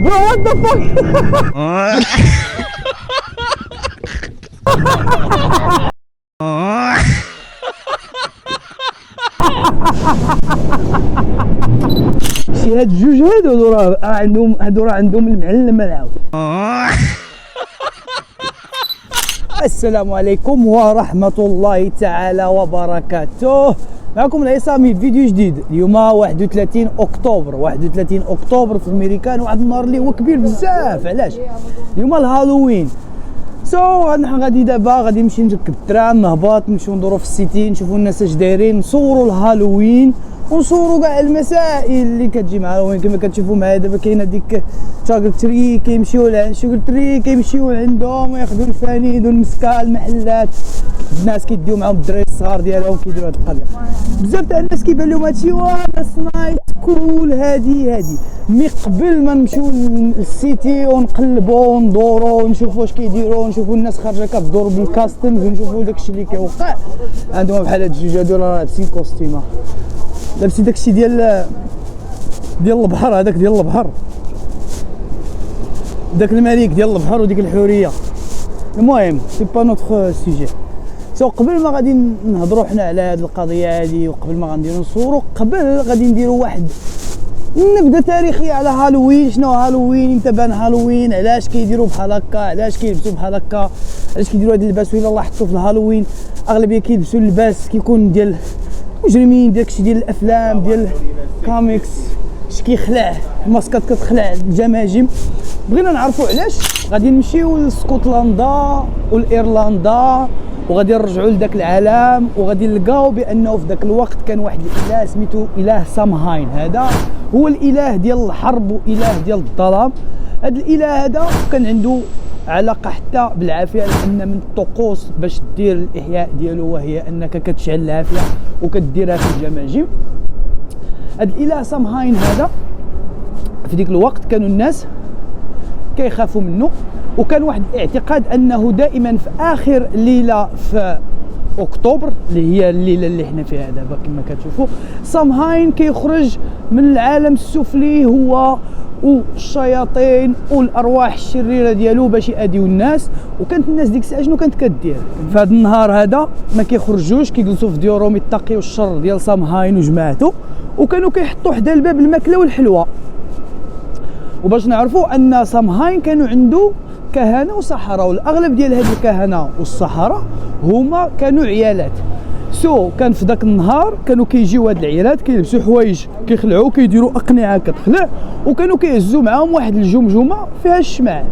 Bro, what the fuck? شي هاد الجوج هادو راه عندهم المعلم العاود. السلام عليكم ورحمة الله تعالى وبركاته. معكم العصامي فيديو جديد. اليوم 31 اكتوبر 31 اكتوبر في الميريكان، واحد النهار اللي هو كبير بزاف. علاش؟ اليوم الهالوين. غادي دابا نمشي نركب الترام، نهبط نمشيو ندورو في السيتي، نشوفو الناس اش دايرين، نصورو الهالوين ونصورو كاع المسائل اللي كتجي مع الهالوين. كما كتشوفو معايا دابا كاينه ديك شاكل تري، كيمشيو لعند شاكل تري، كيمشيو عندهم وياخذوا الفانيد والمسكه، المحلات، الناس كيديو معاهم الدراري الصغار ديالهم كيديروا هاد القضيه. بزاف تاع الناس كيبان لهم هادشي ناس نايس كول هادي. مي قبل ما نمشيو للسيتي ونقلبو وندورو ونشوفو واش كيديروا، ونشوفو الناس خارجه كتدور بالكاستمز، ونشوفو داكشي اللي كيوقع. عندهم بحال هاد الجوج هادو راه لابسين كوستيمه، لابسين داكشي ديال البحر، هذاك ديال البحر، داك الملك ديال البحر وديك الحوريه. المهم سي با نوتخ سوجي. قبل ما غادي نهضروا حنا على هذه القضيه هذه، وقبل ما غنديروا نصوروا، قبل غادي نديروا واحد نبدا تاريخيه على هالوين. شنو هالوين؟ امتى بان هالوين؟ علاش كيديروا بحال هكا؟ علاش كيلبسوا بحال هكا؟ علاش كيديروا هذا اللباس؟ وإلا الله حطوا في الهالوين اغلبيه كيلبسوا اللباس كيكون ديال مجرمين، داكشي ديال الافلام ديال كوميكس، اش كيخلع الماسكات كتخلع الجماجم. بغينا نعرفوا علاش. غادي نمشيو لاسكتلندا والايرلندا، وغادي نرجعوا لذاك العالم، وغادي نلقاو بانه في ذاك الوقت كان واحد الاله سميتو اله سامهاين. هذا هو الاله ديال الحرب واله ديال الظلام. هذا الاله هذا كان عنده علاقه حتى بالعافيه، لان من الطقوس باش دير الاحياء ديالو وهي انك كتشعل العافيه وكديرها في الجماجم. هذا الاله سامهاين هذا في ذيك الوقت كانوا الناس كيخافوا منه، وكان واحد الاعتقاد انه دائما في اخر ليله في اكتوبر، اللي هي الليله اللي حنا فيها دابا كما كتشوفوا، سامهاين كيخرج من العالم السفلي هو والشياطين والارواح الشريره ديالو باش يأذيو الناس. وكانت الناس ديك الساعه شنو كانت كدير في هذا النهار هذا؟ ما كيخرجوش، كيجلسوا في ديورهم يتقيوا الشر ديال سامهاين وجماعته، وكانوا كيحطوا حدا الباب الماكله والحلوى. وباش نعرفوا ان سامهاين كانوا عنده كهنه وسحره، والاغلب ديال هاد الكهنه والسحره هما كانوا عيالات. كان في ذاك النهار كانوا كيجيو هاد العيالات كيلبسوا حوايج كيخلعوا، كيديروا اقنعه كتخلع، وكانوا كيهزوا معاهم واحد الجمجمه فيها الشمع.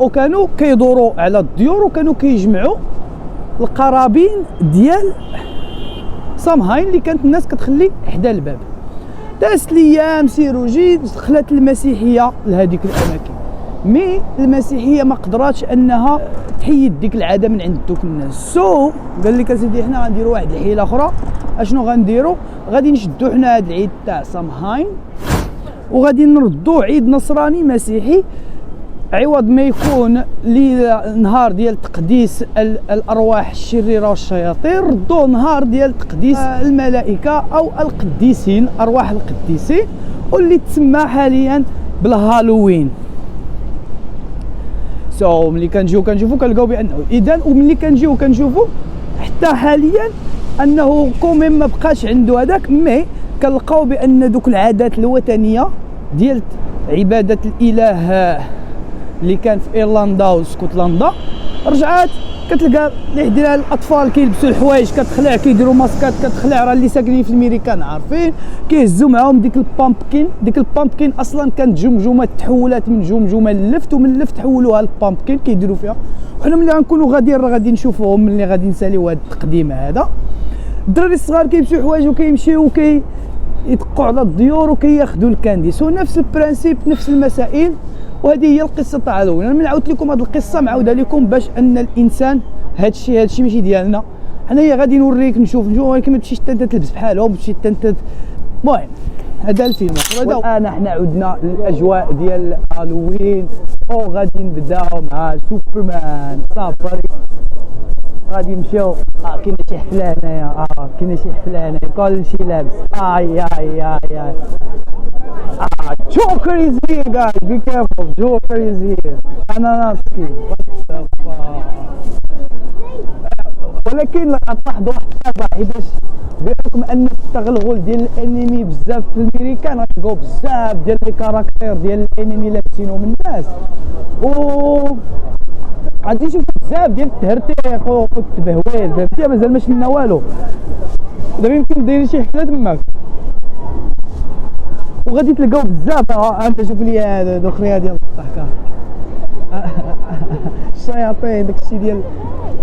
وكانوا كيدوروا على الديور، وكانوا كيجمعوا القرابين ديال سامهاين اللي كانت الناس كتخلي حدا الباب. دازت الايام سيروا جيد، دخلت المسيحيه لهذيك الاماكن، مي المسيحيه ما قدراتش انها تحيد ديك العاده من عند دوك الناس. قال لك اسيدي حنا غنديروا واحد الحيله اخرى. اشنو غنديروا؟ غادي نشدوا حنا هذا العيد تاع سامهاين وغادي نردوا عيد نصراني مسيحي، عوض ما يكون نهار ديال تقديس الارواح الشريره والشياطين، ردوا نهار ديال تقديس الملائكه او القديسين، ارواح القديسين، واللي تسمى حاليا بالهالوين. ملي كنشوفوا كنلقاو بانه اذا، وملي كنجيو كنشوفوا حتى حاليا انه كوميم ما بقاش عنده هذاك، مي كنلقاو بان دوك العادات الوثنيه ديال عباده الاله اللي كان في ايرلندا واسكتلندا رجعات. كتلقى اللي ديال الاطفال كيلبسوا الحوايج كتخلع، كيديروا ماسكات كتخلع، راه اللي ساكنين في الميريكان عارفين، كيهزوا معاهم ديك البامبكين. ديك البامبكين اصلا كانت جمجمه تحولات من جمجمه للفت، ومن اللفت تحولوها للبامبكين كيديروا فيها. وحنا ملي غنكونوا غاديين راه غادي نشوفوهم ملي غادي نساليو هذا التقديم هذا. الدراري الصغار كيلبسوا حوايج وكيمشيو يدقوا على الديور وكياخذوا الكانديس، ونفس البرانسيب نفس المسائل. وهذه هي القصه تاع هالوين. انا نعاود لكم هذه القصه، معاودها لكم باش ان الانسان هادشي ماشي ديالنا حنايا. غادي نوريك نشوف ولكن ما تمشيش انت تلبس بحالهم، تمشي انت. المهم هذا الفيلم. والان حنا عدنا للاجواء ديال هالوين، وغادي نبداو مع سوبرمان سافاري. غادي نمشيو كاين شي حفله هنايا، كاين شي حفله هنايا كلشي لابس. Joker is here guys, be careful, Joker is here. اناناسكي ولكن غتلاحظوا واحد الطابع حيتاش بحكم ان التغلغل ديال الانمي بزاف في الامريكان غتلقاو بزاف ديال لي كاركتير ديال الانمي لابسينهم الناس و غادي نشوف بزاف ديال التهرتيق والتبهويل فهمتي مازال ما شفنا والو دابا يمكن دايرين شي حفله تماك وغادي تلقاو بزاف انت شوف لي هذا الاخرى ديال الضحكه الشياطين داكشي ديال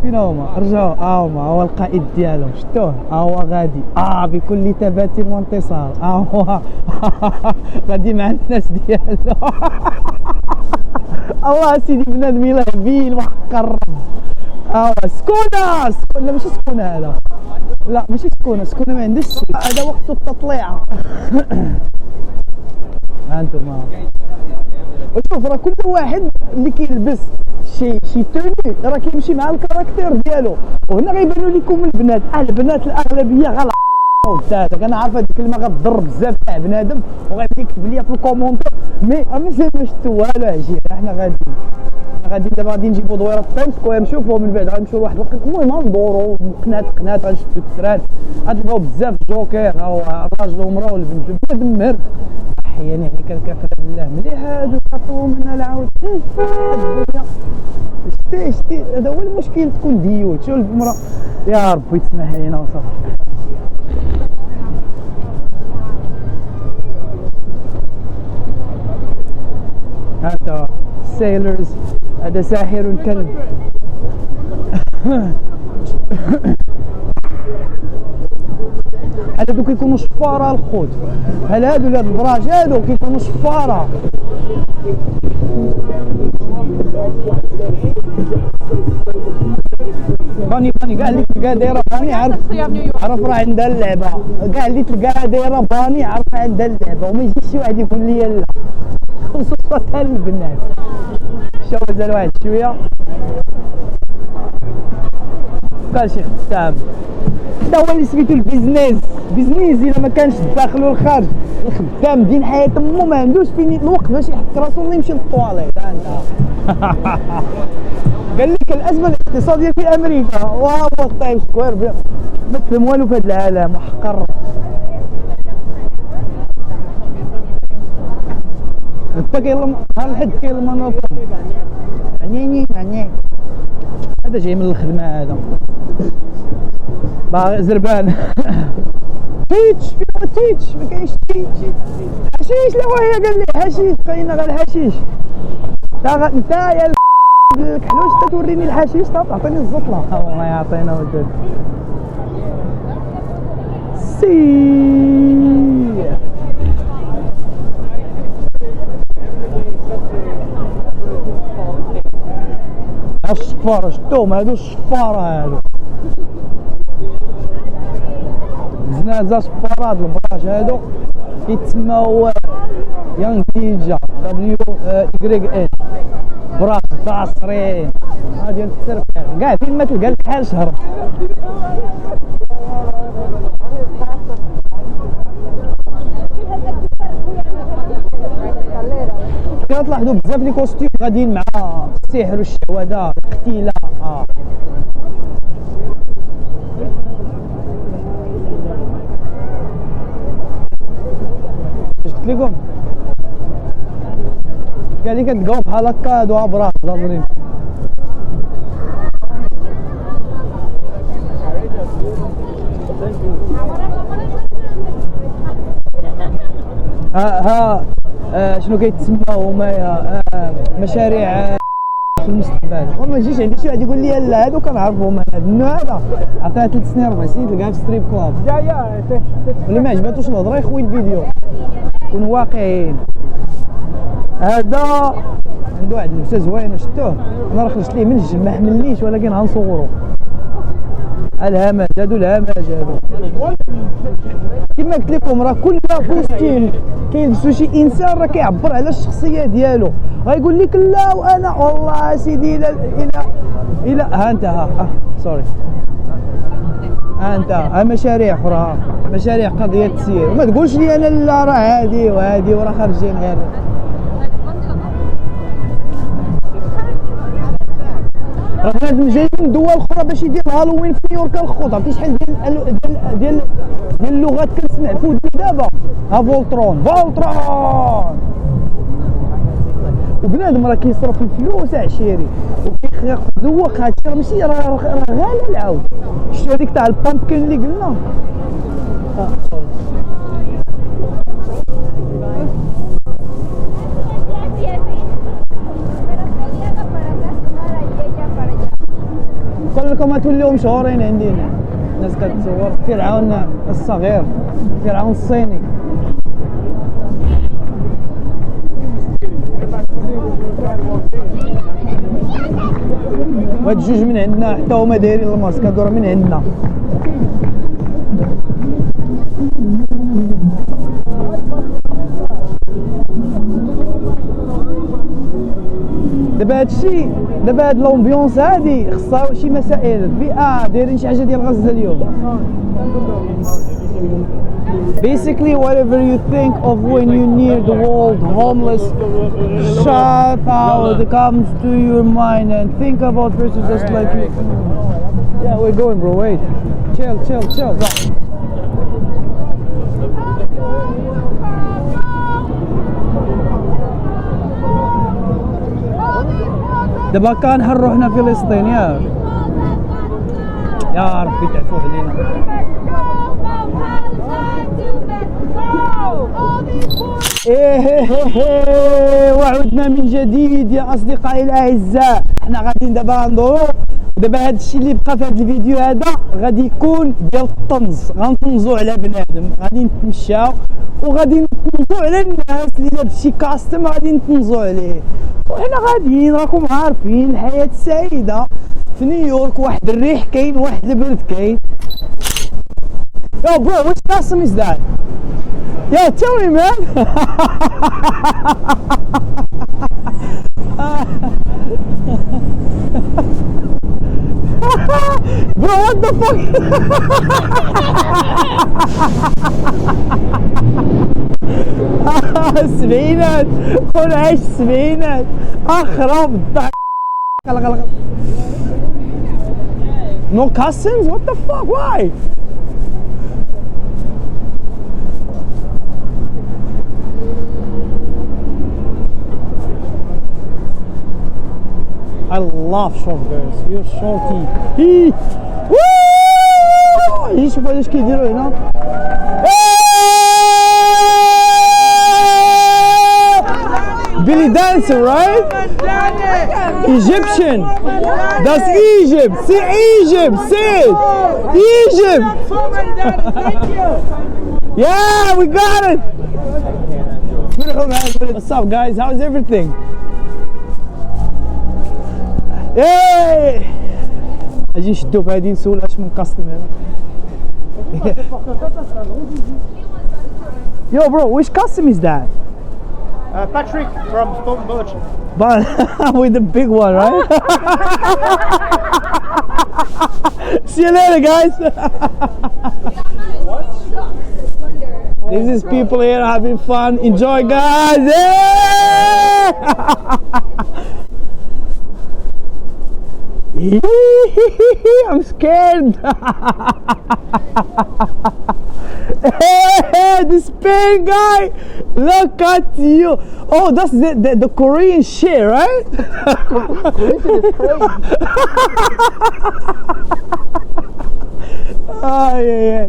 فين هما رجعوا هما هو القائد ديالهم شفتوه هو غادي بكل ثبات وانتصار هو غادي مع الناس ديالو الله سيدي بنادم الا هبيل محقر سكونه لا ماشي سكونه هذا لا ماشي سكونه ما عندوش هذا وقت التطليعه هانتوما وشوف راه كل واحد اللي كيلبس شي توني راه كيمشي مع الكاركتير ديالو وهنا غيبانوا لكم البنات البنات الاغلبيه غلط انا عارفه هذه الكلمه غتضر بزاف تاع بنادم وغادي يكتب لي في الكومونتير مي مازال ما شفتو والو عجيب حنا غادي دابا غادي نجيبو دويره تايم سكوير نشوفو من بعد غنمشيو لواحد الوقت المهم غندورو قنات غنشدو التراد غتلقاو بزاف جوكر ها الراجل والمراه والبنت بنادم مرد احيانا يعني كالكافر بالله مليح هادو خاطرو من العاود الدنيا شتي هذا هو المشكل تكون ديوت شوف المراه يا ربي تسمح لينا وصافي هذا سايلرز هذا ساحر الكلب هادو كيكونوا شفاره الخوت بحال هادو هاد البراج هادو كيكونوا شفاره باني كاع اللي تلقى دايره باني عرف راه عندها اللعبه كاع اللي تلقاها دايره باني عرف عندها اللعبه وما يجيش شي واحد يقول لي لا خصوصا البنات شوف مازال واحد شويه قال شي خدام هذا هو اللي سميتو البيزنيس الا ما كانش الداخل والخارج الخدام دين حياة امو ما عندوش فين الوقت باش يحك راسو ولا يمشي للطواليت قال لك الازمه الاقتصاديه في امريكا وهو التايم سكوير ما تفهم والو في هذا العالم محقر انت كاين الحد كاين المناطق عني هذا جاي من الخدمه هذا باغي زربان تيتش فين تيتش ما كاينش تيتش حشيش لا وهي قال لي حشيش كاين غير الحشيش انت يا الكحلوش توريني الحشيش تعطيني الزطله الله يعطينا ودود الصفاره شفتوهم هادو الصفاره هادو زنازه صفارات البراج هادو كيتسماو يانغ نينجا WYN براج عصريين ديال الترفيه كاع فين ما تلقى الحال شهر كنلاحظوا بزاف لي كوستيم غاديين مع السحر والشهوه القتيله اش قلت لكم قال لي كتلقاو بحال هكا هادو ابراج ظاهرين شنو كيتسموا هما مشاريع في المستقبل وما يجيش عندي شي واحد يقول لي لا هادو كنعرفهم انا هاد النوع هذا عطاه 3 سنين 4 سنين تلقاها في ستريب كلاب اللي ما عجباتوش الهضره يخوي الفيديو كونوا واقعيين هذا عنده واحد اللبسه زوينه شفتوه انا راه خرجت ليه من الجن ما حملنيش ولكن غنصورو الهمج هادو هادو كما قلت لكم راه كل كوستيم كيلبسو شي انسان راه كيعبر على الشخصيه ديالو غايقول لك لا وانا والله سيدي الى ها انت سوري انت مشاريع اخرى، مشاريع قضيه التسيير، وما تقولش لي انا لا راه هادي وهادي وراه خارجين غير. راه بنادم جاي من دول اخرى باش يدير هالوين في نيويورك الخوت. عرفتي شحال ديال اللغات كنسمع في ودني دابا؟ ها فولترون وبنادم راه كيصرف الفلوس عشيري وكيذوق هادشي، راه ماشي راه غالي العاود. شفتو هذيك تاع البامبكين اللي قلنا؟ كلكم توليو مشهورين عندنا، الناس كتصور فرعون الصغير، فرعون الصيني. وهاد الجوج من عندنا حتى هما دايرين الماسك، هادو راه من عندنا. دابا هادشي، دابا هاد لومبيونس هادي خصها شي مسائل البيئة، دايرين شي حاجة ديال غزة اليوم. Basically, whatever you think of when you near the world homeless, shout out, it comes to your mind and think about persons just like you. Yeah, we're going, bro. Wait, chill. دابا كنحروا حنا فلسطين يا ربي تعفو علينا. وعدنا من جديد يا اصدقائي الاعزاء. حنا غاديين دابا ندورو، دابا هذا الشيء اللي بقى في هذا الفيديو هذا غادي يكون ديال الطنز، غنطنزو على بنادم، غادي نتمشاو وغادي نطنزو على الناس اللي لابس شي كاستم، غادي نطنزو عليه. وحنا غاديين راكم عارفين الحياة السعيدة في نيويورك، واحد الريح كاين، واحد البرد كاين. Yo bro, which custom is that? Yo, tell me man. Bro, what the fuck? السبعينات، قول عيش السبعينات، اخرب الضحك. No customs? What the fuck? Why? I love short girls. You're shorty. Woo! شوف هذا اش كيديروا هنا. Billy dancer, right? Egyptian. That's Egypt. See Egypt. See it. Egypt. Yeah, we got it. What's up, guys? How's everything? Hey! اجي نشدو في هادي نسول اش من كاستم هذا. Yo bro, which custom is that? Patrick from Stone Village. But with the big one, right? See you later, guys. This is people here having fun. Enjoy, guys. Yeah! I'm scared. Hey, the Spain guy, look at you. Oh, that's the Korean shit, right? Korean is crazy. Oh, yeah.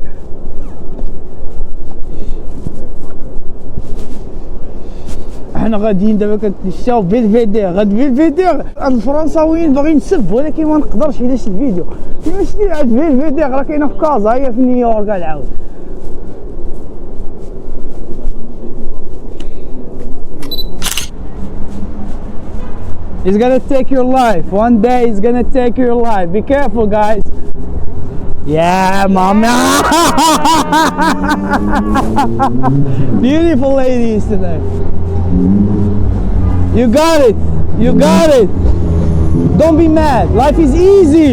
احنا غاديين دابا كنتمشاو بلفيدير، غاد بلفيدير. الفرنساويين باغيين نسب ولكن ما نقدرش حيتاش الفيديو ماشي عاد بلفيدير راه كاينه في كازا، هي في نيويورك العاود. It's gonna take your life. One day it's gonna take your life. Be careful, guys. Yeah, mama. Beautiful ladies today. You got it. You got it. Don't be mad. Life is easy.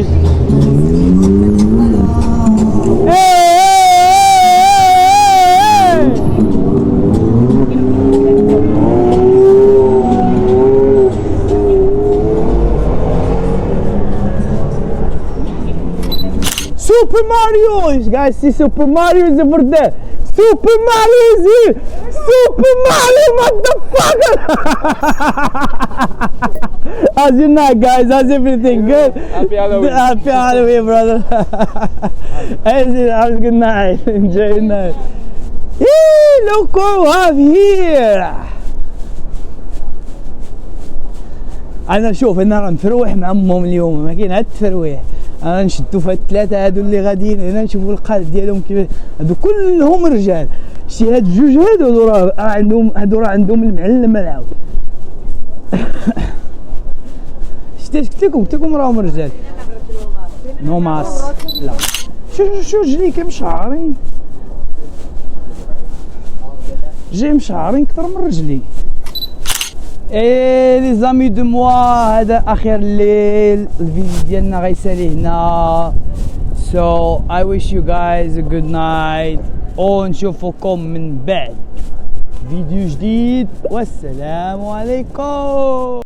Super Mario! Guys, see Super Mario is over there. Super Mario is here. Super Mario, motherfucker! How's your night, guys? How's everything good? Happy Halloween. Happy Halloween, brother. Have a good night. Enjoy your night. Hey, look what we have here. انا شوف انا غنفروح مع امهم اليوم، ما كاين عاد التفرويح. انا نشدو في هاد الثلاثه هادو اللي غاديين هنا، نشوفوا القالب ديالهم كيف هادو كلهم رجال. شتي هاد الجوج هادو راه عندهم، هادو راه عندهم المعلم العاود. شتي قلت لكم راهم رجال. نو ماس لا. شو رجلي مشعرين، جاي مشعرين كثر من رجلي. ايه لي زامي دو موا، هذا اخر الليل، الفيديو ديالنا غيسالي هنا. So I wish you guys a good night، ونشوفكم من بعد فيديو جديد، والسلام عليكم.